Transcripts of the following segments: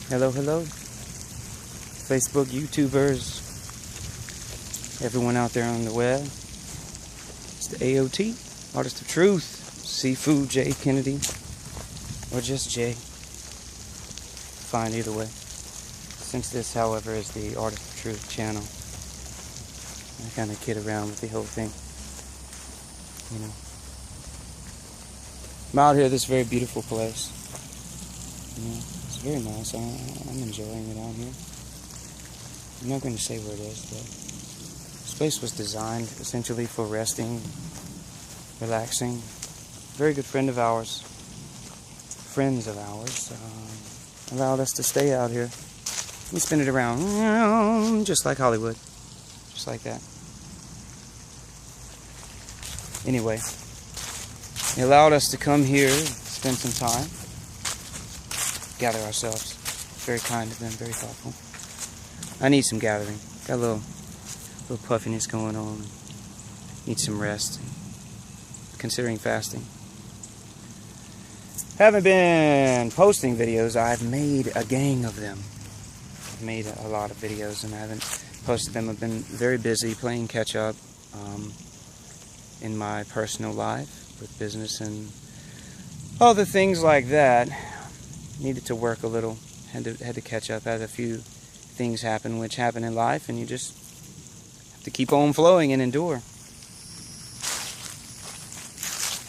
Hello, hello. Facebook, YouTubers, everyone out there on the web. It's the AOT, Artist of Truth, Seafood J Kennedy, or just J. Fine either way. Since this, however, is the Artist of Truth channel, I kind of kid around with the whole thing. You know, I'm out here at this very beautiful place. You know, it's very nice. I'm enjoying it out here. I'm not going to say where it is, but this place was designed essentially for resting, relaxing. A very good friends of ours, allowed us to stay out here. We spin it around, just like Hollywood, just like that. Anyway, they allowed us to come here, spend some time, gather ourselves. Very kind of them, very thoughtful. I need some gathering. Got a little puffiness going on. Need some rest. Considering fasting. Haven't been posting videos. I've made a gang of them. I've made a lot of videos and I haven't posted them. I've been very busy playing catch up in my personal life with business and other things like that. Needed to work a little. Had to catch up. Had a few things happen which happen in life, and you just have to keep on flowing and endure.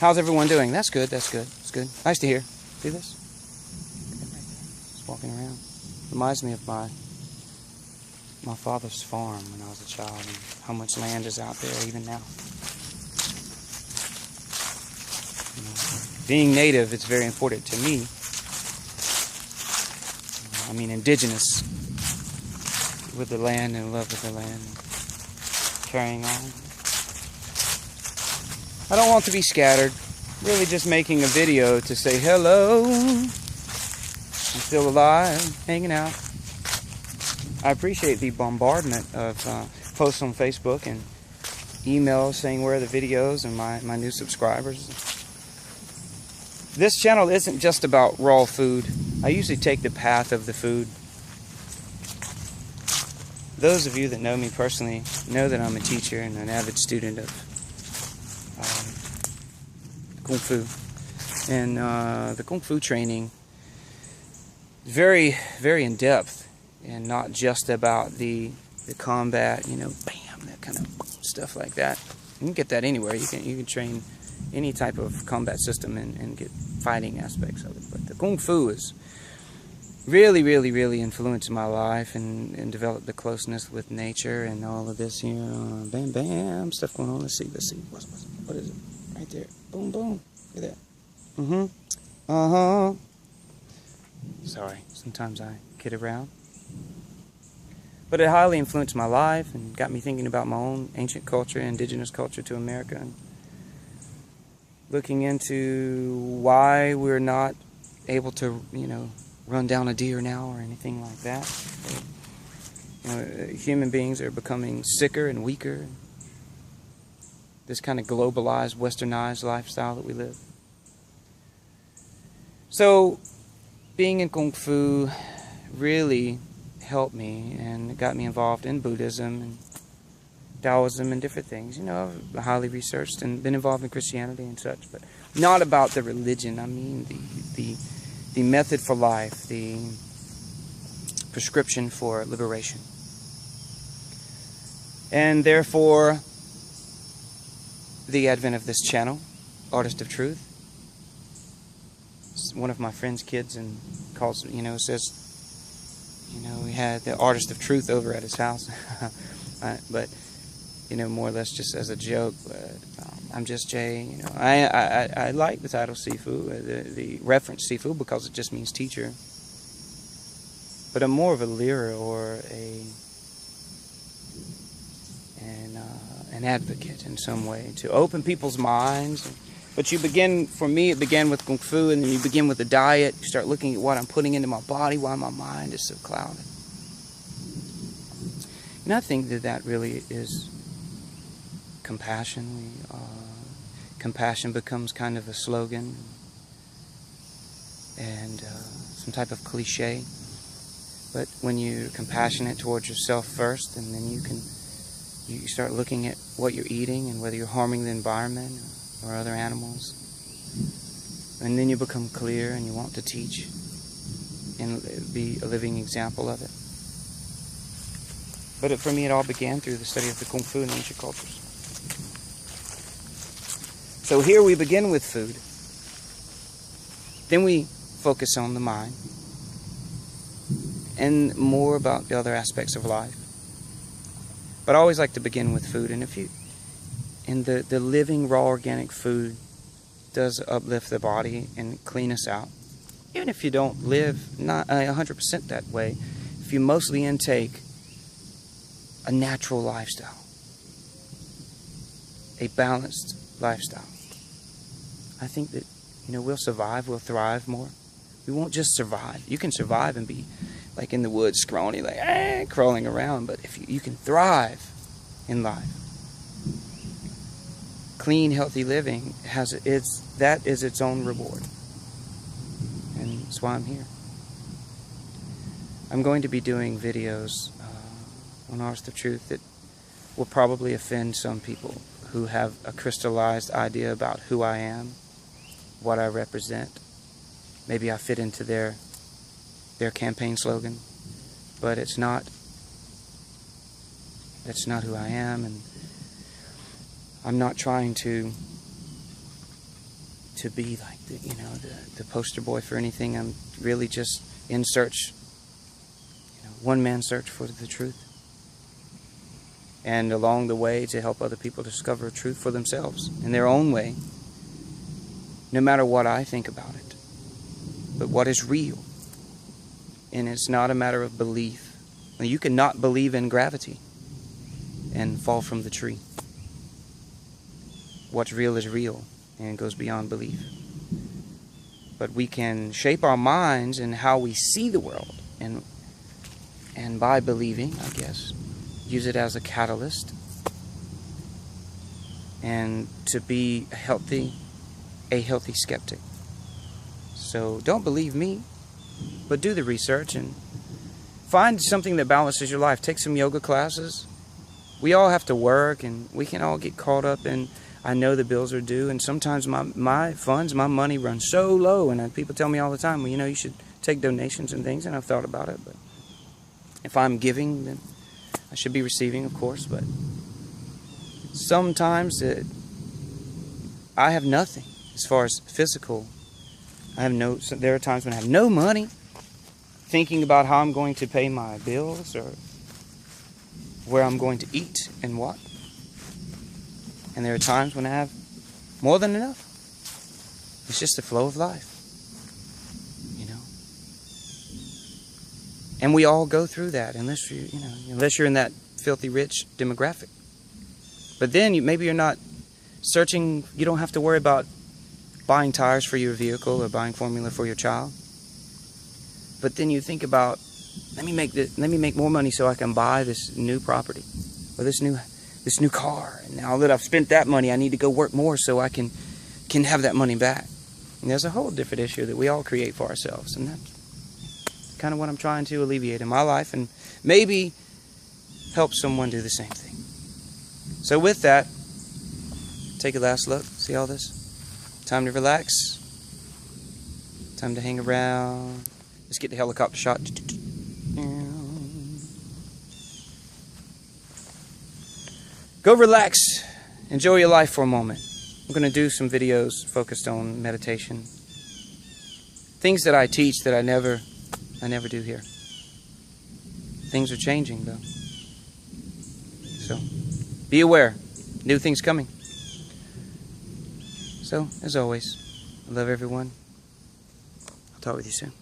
How's everyone doing? That's good. That's good. It's good. Nice to hear. See this? Just walking around. Reminds me of my father's farm when I was a child, and how much land is out there even now. You know, being native, it's very important to me. I mean, indigenous with the land and in love with the land, and carrying on. I don't want to be scattered. Really, just making a video to say hello. I'm still alive, hanging out. I appreciate the bombardment of posts on Facebook and emails saying where are the videos and my new subscribers. This channel isn't just about raw food. I usually take the path of the food. Those of you that know me personally know that I'm a teacher and an avid student of Kung Fu. And the Kung Fu training is very, very in-depth and not just about the combat, you know, bam, that kind of stuff like that. You can get that anywhere. You can train any type of combat system and get fighting aspects of it. But the Kung Fu is really, really, really influenced my life and developed the closeness with nature and all of this here. Bam, bam, stuff going on. Let's see. What is it? Right there. Boom, boom. Look at that. Sorry, sometimes I kid around. But it highly influenced my life and got me thinking about my own ancient culture, indigenous culture to America, and looking into why we're not able to, you know, run down a deer now or anything like that. You know, human beings are becoming sicker and weaker. This kind of globalized, westernized lifestyle that we live. So, being in Kung Fu really helped me and got me involved in Buddhism and Taoism and different things. You know, I've highly researched and been involved in Christianity and such, but not about the religion. I mean the method for life, the prescription for liberation. And therefore, the advent of this channel, Artist of Truth. One of my friend's kids and calls, you know, says, you know, we had the Artist of Truth over at his house. But, you know, more or less just as a joke. But I'm just Jay. You know, I like the title Sifu, the reference Sifu, because it just means teacher. But I'm more of a lyra or an advocate in some way to open people's minds. But you begin, for me, it began with Kung Fu, and then you begin with the diet. You start looking at what I'm putting into my body, why my mind is so clouded. And I think that really is compassion. Compassion becomes kind of a slogan and some type of cliche. But when you're compassionate towards yourself first, and then you start looking at what you're eating and whether you're harming the environment or other animals. And then you become clear and you want to teach and be a living example of it. But for me, it all began through the study of the Kung Fu in ancient cultures. So here we begin with food. Then we focus on the mind and more about the other aspects of life. But I always like to begin with food. And the living, raw, organic food does uplift the body and clean us out. Even if you don't live not 100% that way, if you mostly intake a natural lifestyle, a balanced lifestyle, I think that, we'll survive, we'll thrive more. We won't just survive. You can survive and be like in the woods, scrawny, like crawling around, but if you can thrive in life. Clean, healthy living that is its own reward. And that's why I'm here. I'm going to be doing videos on Artistoftruth that will probably offend some people who have a crystallized idea about who I am, what I represent. Maybe I fit into their campaign slogan, but that's not who I am, and I'm not trying to be like the poster boy for anything. I'm really just in search, one man search for the truth, and along the way to help other people discover truth for themselves in their own way, no matter what I think about it, but what is real. And it's not a matter of belief. You cannot believe in gravity and fall from the tree. What's real is real and goes beyond belief. But we can shape our minds and how we see the world, and by believing, I guess, use it as a catalyst, and to be a healthy skeptic. So don't believe me, but do the research and find something that balances your life. Take some yoga classes. We all have to work, and we can all get caught up in, I know the bills are due, and sometimes my funds, my money runs so low, and people tell me all the time, well, you should take donations and things, and I've thought about it, but if I'm giving, then I should be receiving, of course, but sometimes I have nothing as far as physical. There are times when I have no money, thinking about how I'm going to pay my bills or where I'm going to eat and what. And there are times when I have more than enough. It's just the flow of life, And we all go through that, unless you're in that filthy rich demographic. But then maybe you're not searching. You don't have to worry about buying tires for your vehicle or buying formula for your child. But then you think about, let me make more money so I can buy this new property or this new car. And now that I've spent that money, I need to go work more so I can have that money back. And there's a whole different issue that we all create for ourselves, and that's kind of what I'm trying to alleviate in my life, and maybe help someone do the same thing. So with that, take a last look. See all this? Time to relax. Time to hang around. Let's get the helicopter shot. Go relax. Enjoy your life for a moment. I'm going to do some videos focused on meditation. Things that I teach that I never do here. Things are changing though. So be aware. New things coming. So, as always, I love everyone. I'll talk with you soon.